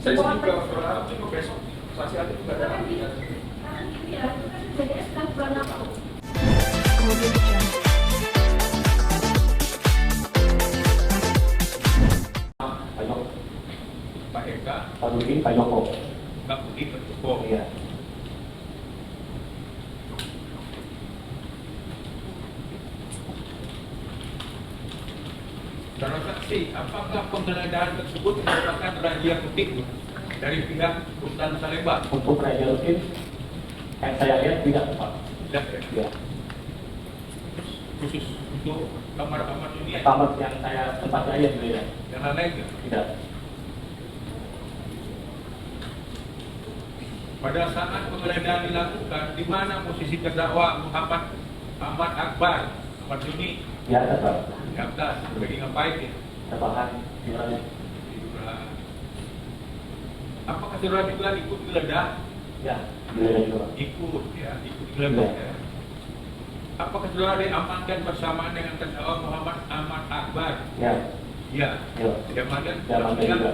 Saya juga berharap cuma besok saksi ahli juga ada. Pak Eka, Pak Budi, Pak Joko. Pak Budi, Pak Joko. Iya. Saudara saksi, apakah penggeledahan tersebut merupakan razia rutin dari pihak Rutan Salemba? Untuk razia rutin, yang saya lihat tidak, Pak. Tidak ya? Iya. Khusus untuk kamar-kamar ini ya? Kamar yang saya tempat saya tidak. Yang lain enggak? Tidak. Pada saat penggeledahan dilakukan, di mana posisi terdakwa Muhammad Ahmad Akbar, Ahmad Juni? Di atas, Pak. Di atas, lagi ngapain ya? Tebakan di mana? Apakah saudara juga ikut geledah? Ya, di juga. Ikut ya, ikut geledah Ya. ya. Apakah saudara diamankan bersamaan dengan terdakwa Muhammad Ahmad Akbar? Ya. Ya. Ya. Diamankan? Diamankan juga.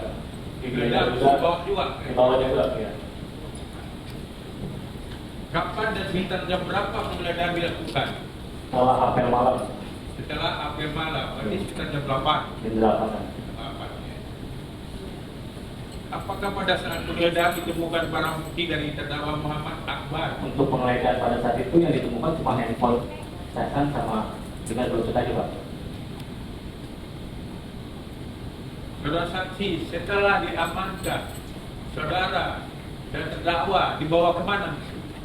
Digeledah di bawah juga. Di bawah juga, ya. Kapan dan sekitar jam berapa penggeledahan dilakukan? Setelah apel malam, Setelah apel malam, berarti sekitar jam 8. di 8. Apakah pada saat penggeledahan ditemukan barang bukti dari terdakwa Muhammad Akbar? Untuk penggeledahan pada saat itu yang ditemukan cuma handphone Sasan sama dengan Bluetooth aja, Pak. Saudara saksi, setelah diamankan, saudara dan terdakwa dibawa kemana?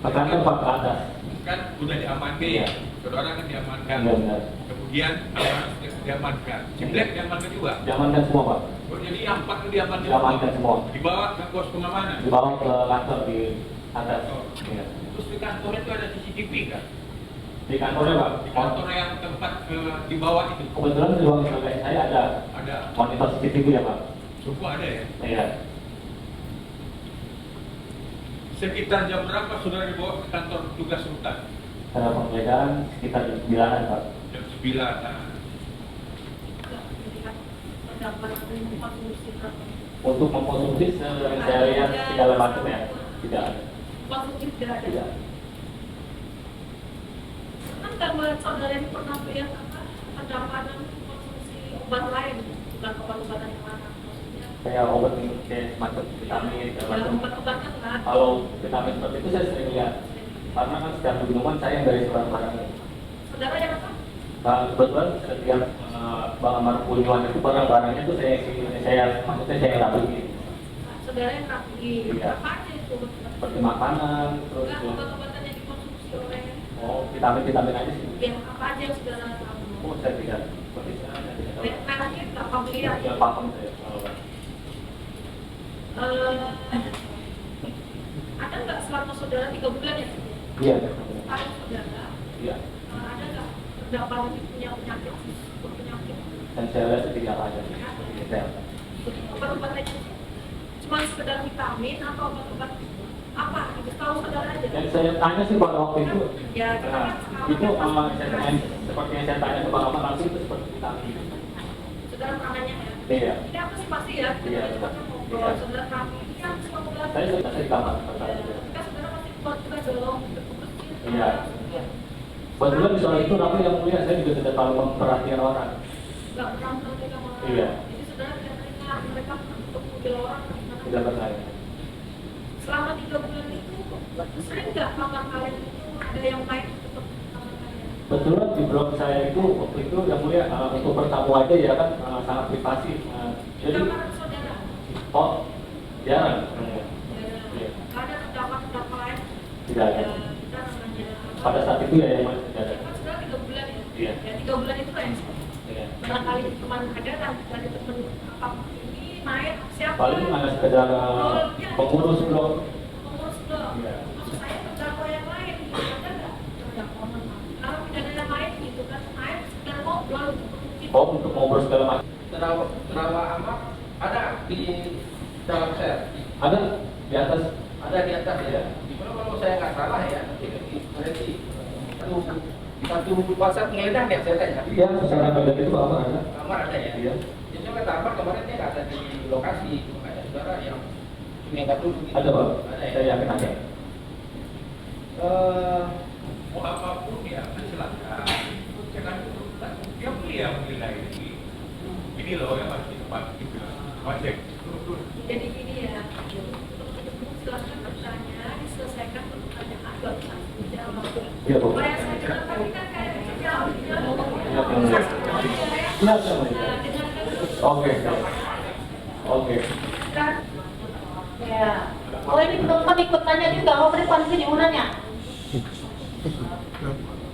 Ke kantor, Pak, ke atas. Kan sudah diamankan, Iya. saudara kan diamankan. Iya, benar. Kemudian diamankan. Ciblek diamankan juga. Diamankan semua, Pak. Oh, jadi yang 4 itu diamankan Diamankan semua. Dibawa ke pos pengamanan. Dibawa ke kantor di atas. Oh. Iya. Terus di kantor itu ada CCTV kan? Di kantornya, Pak. Di kantor yang tempat di bawah itu Kebetulan di ruang kerja saya ada ada. monitor CCTV ya, Pak. Semua ada ya? Iya. Sekitar jam berapa saudara dibawa ke kantor tugas rutan? Pada penggeledahan sekitar 9-an, Pak. Jam 9. Nah. Untuk mengkonsumsi saya lihat segala macam ya, tidak ada. Konsumsi tidak ada. Tidak. Kan kalau saudara ini pernah lihat ada makanan konsumsi obat lain, bukan obat-obatan yang mana? Maksudnya Kayak obat minum kayak semacam vitamin, segala ya, macam. obat-obatan kan? Kalau vitamin seperti itu saya sering lihat. Karena kan setiap minuman saya yang dari seorang barangnya. Saudara yang apa? Nah, kebetulan setiap Bang Amar Puliwan itu barang-barangnya itu maksudnya saya yang beli. Saudara yang rapi. Iya. Apa aja itu? Seperti makanan, terus Enggak, obat-obatan yang dikonsumsi oleh vitamin aja sih. yang apa aja yang saudara tahu? Oh, saya tidak. Seperti saya tidak tahu. Merahnya nggak familiar. Ya, paham saya. Ada nggak selama saudara 3 bulan ya? Iya. Tahu saudara? Iya. Ada nggak terdakwa ini punya penyakit? Dan saya lihat tidak ada. Saya. Obat-obat aja cuma sekedar vitamin atau obat-obat apa? Itu tahu saudara aja. Yang saya tanya sih pada waktu itu, Ya, itu saya tanya, seperti yang saya tanya ke Bang Amar langsung itu seperti vitamin. saudara namanya ya. Iya. Ini apa sih pasti ya? Iya, Kita betul. ngobrol, Iya. saudara kami ini kan semua bulan. Saya sudah di kamar. Kita saudara pasti buat juga dong. Iya. Kebetulan di soal itu tapi yang mulia saya juga tidak terlalu memperhatikan orang. Nggak pernah memperhatikan orang. Iya. Jadi saudara tidak teringat mereka untuk mobil orang. Tidak pernah. Selama 3 bulan itu sering nggak kamar kalian itu ada yang baik untuk kamar kalian? Kebetulan di blog saya itu waktu itu yang mulia untuk bertamu aja ya kan sangat privasi. Jadi Kamar saudara. oh jarang. Ya, Iya. nggak ada terdakwa lain. Tidak ada. Ya, kita namanya. Pada saat itu ya yang masih tidak ada. Kan saudara 3 bulan ya? Iya. Ya 3 bulan itu kan Iya. barangkali cuma ada dan dari temen apa ini naik siapa? Paling hanya sekedar pengurus blog. Pengurus blog. Iya. Maksud saya terdakwa yang lain gitu, ada nggak terdakwa kalau tidak ada yang lain gitu kan naik sekedar ngobrol gitu. Oh untuk ngobrol segala macam. Terdakwa Ahmad ada di dalam sel, Ada di atas. ada di atas ya. Gimana kalau saya nggak salah ya, berarti satu pasar penggeledahan yang saya tanya. Iya, secara badan itu apa ada? Kamar ada ya. Iya. Jadi kata Ahmad kemarin dia nggak ada di lokasi, makanya saudara yang nekat dulu. Ada Pak, Ada ya? saya yakin ada. Mau apapun ya, silakan. Jangan dia beli yang menilai ini. Ini loh yang harus ditepati. Pak Cek. Jadi gini ya, silakan bertanya, diselesaikan pertanyaan, gak usah dijawab. Iya Bu. Supaya saya bilang tadi kan kayak dijawab. Siap, siap. Oke. Oke. Ya. Oh ini teman ikut tanya juga, mau beri pansi di unanya?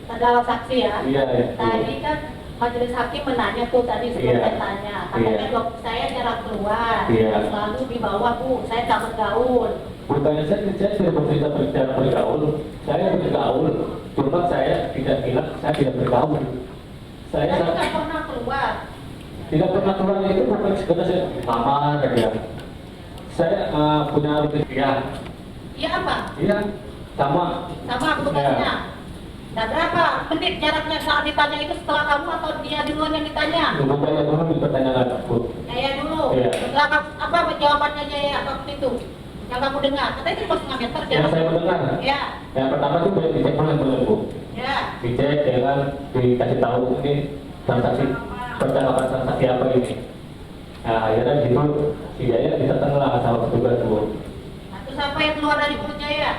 Ada saksi ya? Iya, iya. Tadi kan majelis hakim menanya tuh tadi sebelum Iya. saya tanya. Katanya Iya. dok, saya jarang keluar. Iya. Lalu di bawah Bu, saya tak bergaul. Bukannya saya tidak bercerita berbicara bergaul, saya bergaul, cuma saya tidak bilang saya tidak bergaul. Saya Saya nggak pernah keluar. tidak pernah keluar itu bukan sekedar saya kamar ya. Saya punya rupiah, Iya apa? iya sama. Sama tugasnya. Nah berapa menit jaraknya saat ditanya itu setelah kamu atau dia duluan yang ditanya? Dulu saya dulu dipertanyakan Bu. Jaya dulu. Iya. Setelah apa jawabannya Jaya waktu itu? Yang kamu dengar? Katanya itu cuma setengah meter Yang jarak. saya mendengar, Ya. yang pertama itu boleh dicek dulu Bu. Ya. Dicek ya kan, dikasih tahu ini transaksi percakapan transaksi apa ini. Nah akhirnya gitu si Jaya ditentang lah sama petugas Bu. Nah, terus apa yang keluar dari mulut Jaya?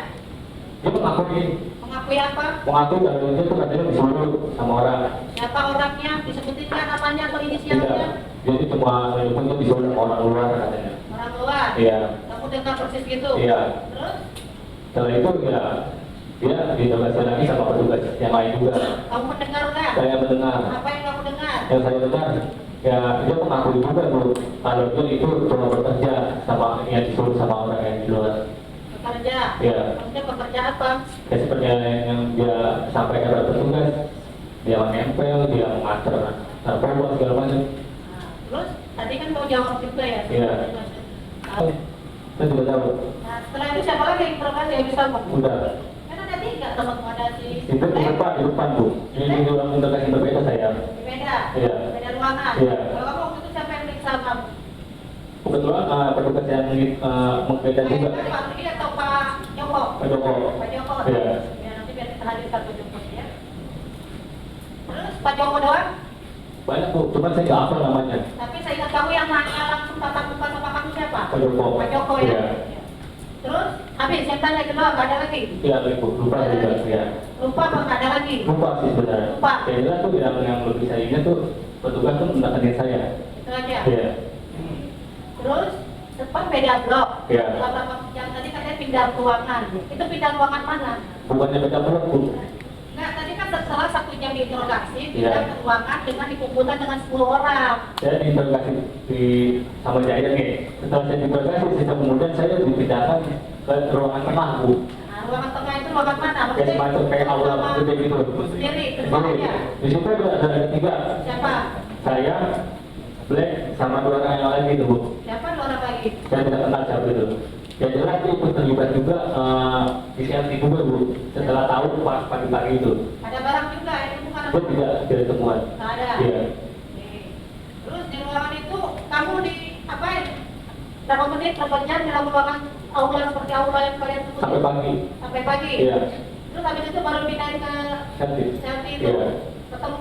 Dia mengaku ini, Mengakui apa? mengaku kalau itu tuh katanya disuruh sama orang. Siapa orangnya? Disebutin kan namanya atau Tidak, inisialnya? jadi cuma itu disuruh sama orang luar katanya. Orang luar. Iya, Kamu dengar persis gitu. iya. Terus Setelah itu ya dia diinterogasi lagi sama petugas yang lain juga. kamu mendengar nggak? Saya mendengar, Apa yang kamu dengar? yang saya dengar ya dia mengaku juga Bu kalau itu cuma bekerja sama yang disuruh sama orang yang di luar. Bekerja. Iya. Maksudnya pekerja apa? Ya seperti yang dia sampaikan pada petugas, dia menempel, dia mengatur narkoba segala macam. Nah, terus tadi kan kau jawab juga ya? Iya. Nah, Saya juga tahu. nah, setelah itu siapa lagi yang interogasi yang bisa ngomong? Udah. Kan ada tiga teman ada si Itu di depan Bu. Ini di ruang interogasi berbeda saya. Beda. Iya. Beda ruangan. Iya. Kalau kamu waktu itu siapa yang periksa kamu? Kebetulan petugas yang menggeledah juga. Pak Rudi atau Pak Joko? Pak Joko. Pak Joko. Iya. Ya nanti biar kita hadirkan Pak Joko ya. Terus Pak Joko doang? Banyak Bu, cuma saya nggak hafal namanya. Tapi saya ingat kamu yang nanya langsung tatap muka sama kamu siapa? Pak Joko. Pak Joko ya. Iya. Terus habis yang tanya kedua nggak ada lagi? Iya Bu, lupa juga. Iya. Lupa apa nggak ada lagi? Lupa sih sebenarnya. Lupa. Yang jelas tuh yang lebih saya ingat tuh petugas tuh mendatangi saya. Itu aja. Iya. Terus depan beda blok. Iya. Beberapa yang tadi katanya pindah ruangan. Itu pindah ruangan mana? Bukannya beda blok Bu. Enggak, tadi kan salah satu yang diinterogasi Iya. pindah ke ruangan dengan dikumpulkan dengan 10 orang. Saya diinterogasi di sama Jaya nih. Setelah saya diinterogasi, kemudian saya dipindahkan ke ruangan tengah Bu. Nah, ruangan tengah itu ruangan mana? Kayak semacam kayak aula gede gitu. Sendiri, Jadi, kedepannya. di situ ada tiga. Siapa? Saya, Black, sama dua orang yang lain gitu Bu. Siapa dua orang lagi? Saya tidak kenal siapa itu. Yang jelas itu ikut terlibat juga di CLT juga Bu. Setelah tahu pas pagi-pagi itu, Ada barang juga, ini bukan itu tidak temuan. Nggak ada. Iya. Oke. Terus di ruangan itu kamu di apa? Berapa menit, berapa jam di dalam ruangan aula seperti aula yang kalian tunggu? Sampai pagi. Sampai pagi. Iya. Terus habis itu baru pindahin ke CLT. selfie itu. Iya. Ketemu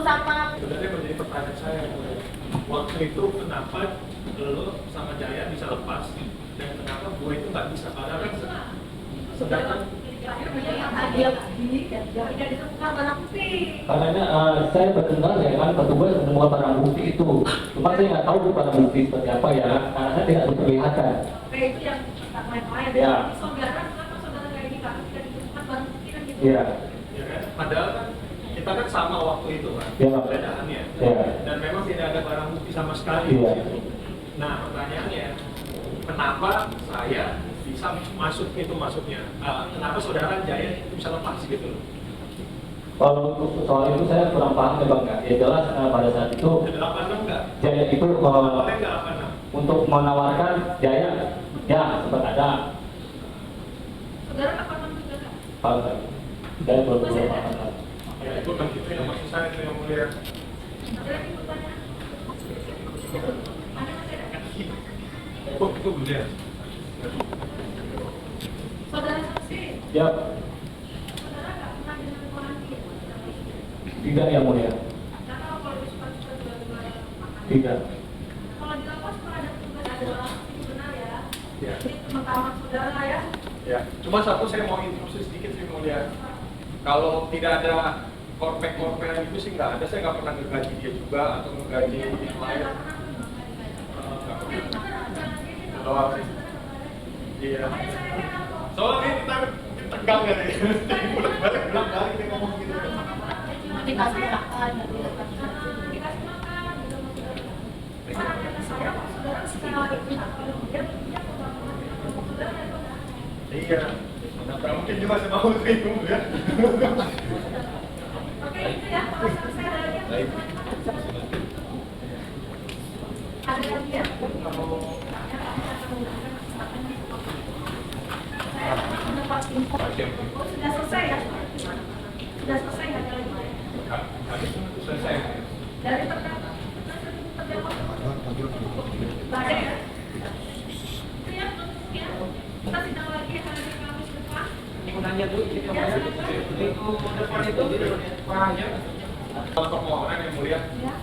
sama Sebenarnya menjadi pertanyaan saya, waktu itu kenapa lo sama Jaya bisa lepas dan kenapa gue itu nggak bisa? Padahal kan sedangkan dia lagi dan dia tidak ditemukan barang bukti. Karena saya berkenal ya kan petugas menemukan barang bukti itu. Cuma saya nggak tahu barang bukti seperti apa ya, karena saya tidak diperlihatkan. Oke, itu yang tak main-main. Ya. Saudara, kenapa saudara kayak ini karena tidak ditemukan barang bukti kan gitu. Iya. ya kan, padahal kan kita kan sama waktu itu kan, Iya. perbedaannya. Iya. Dan memang tidak ada barang bukti sama sekali. Iya. di situ. Nah pertanyaannya, kenapa saya bisa masuk itu masuknya? Kenapa saudara Jaya itu bisa lepas gitu loh? Kalau untuk soal itu saya kurang paham ya Bang ya. Ya jelas pada saat itu 86 enggak? Jaya itu Boleh enggak 86? untuk menawarkan Jaya ya sempat ada Saudara kapan juga kan? paham nggak? Saya belum paham. Ya itu kan gitu ya, maksud saya itu yang mulia. Ada lagi pertanyaan? Ada masih ada? Oh itu mulia. Saudara saksi, Ya, saudara nggak pernah dengan orang dia? tidak yang mulia. Nggak tahu kalau dia suka-suka jual-jual makanan. Tidak. Kalau di lapas kalau ada petugas ada orang itu benar ya. Ya. Ini teman-teman saudara ya. Ya, cuma satu saya mau interupsi sedikit sih mulia. Kalau tidak ada korpek-korpean itu sih nggak ada. Saya nggak pernah ngegaji dia juga atau ngegaji yang lain. Doang sih. Iya. Soalnya kita tegang ya nih. Bolak-balik bilang kali ini ngomong gitu. Cuma dikasih makan, dikasih makan gitu maksudnya. Saya saudara sekali dia saudara Iya. Nah, mungkin juga saya mau bingung ya. Oke, itu ya, pasal saya lagi. Baik. Ada lagi ya? Saya mendapat info. Oh, sudah selesai ya? Sudah selesai ada lagi ya? Habis itu selesai. Dari terdakwa. Ada ya? Itu ya, ya. Kita sidang lagi hari Kamis depan. Mau nanya dulu, itu depan itu Pak. Kalau permohonan yang mulia, Ya.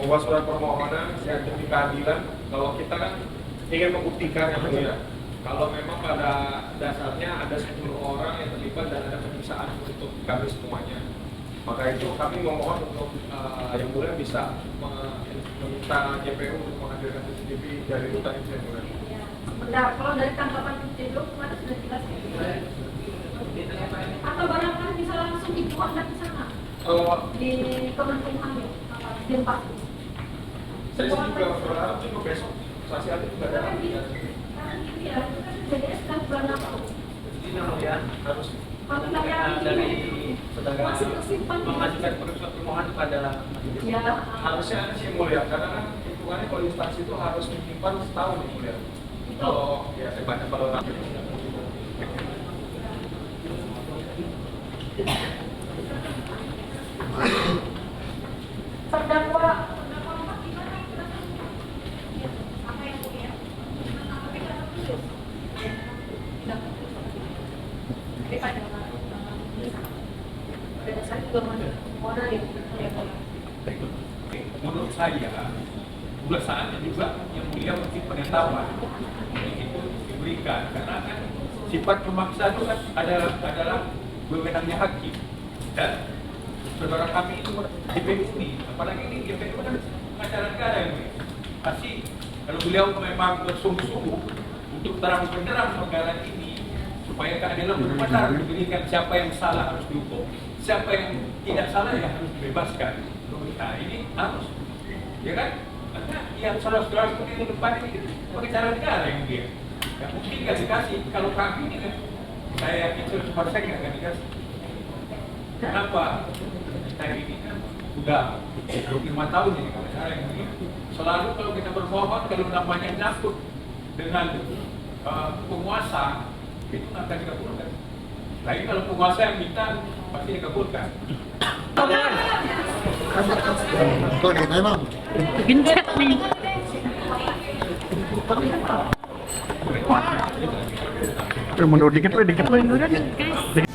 membuat surat permohonan demi keadilan. Kalau kita kan ingin membuktikan yang mulia, kalau memang pada dasarnya ada 10 orang yang terlibat dan ada penyiksaan untuk kami semuanya, maka itu kami memohon untuk yang mulia bisa meminta JPU untuk menghadirkan CCTV dari rutan itu yang mulia. Benar, kalau dari tanggapan Jedro kemarin sudah jelas ya. Atau barangkali bisa langsung dibuat dari sana di Kemenkumham ya, di Empat. Saya sih juga berharap juga besok saksi ahli juga ada lagi. Sekarang ini ya, itu kan JDS kan bulan April. Ini mulia Harus Kalau dari dari saudara masih tersimpan di memasukkan permohonan kepada ya, harusnya ada sih mulia, karena kan hitungannya kalau instansi itu harus menyimpan setahun ya mulia. Kalau ya saya baca kalau terdakwa 4 gimana? Apa yang punya? Apa kita tertulis? Tidak tertulis. Jadi pada saya juga mana ya? Menurut saya, juga saatnya juga yang mulia mesti pengetahuan itu diberikan, karena kan sifat pemaksa itu kan adalah wewenangnya hakim, dan saudara kami itu JPU ini, apalagi ini JPU kan pengacara negara ini pasti kalau beliau memang bersungguh-sungguh untuk terang benderang perkara ini supaya keadilan benar-benar diberikan, siapa yang salah harus dihukum, siapa yang tidak salah ya harus dibebaskan. Nah ini harus, ya kan? Karena yang saudara-saudara seperti itu depan ini pengacara negara yang dia, ya mungkin nggak dikasih. Kalau kami ini kan, saya yakin saudara saya nggak akan dikasih. Kenapa? Kita ini kan udah 25 tahun ini pengacara yang ini. Selalu kalau kita bermohon, kalau namanya nyangkut dengan penguasa, itu nggak akan dikabulkan. Lagi kalau penguasa yang minta, pasti dikabulkan. Kok nih, memang? Gendut nih. Mundur dikit, dikit. Guys.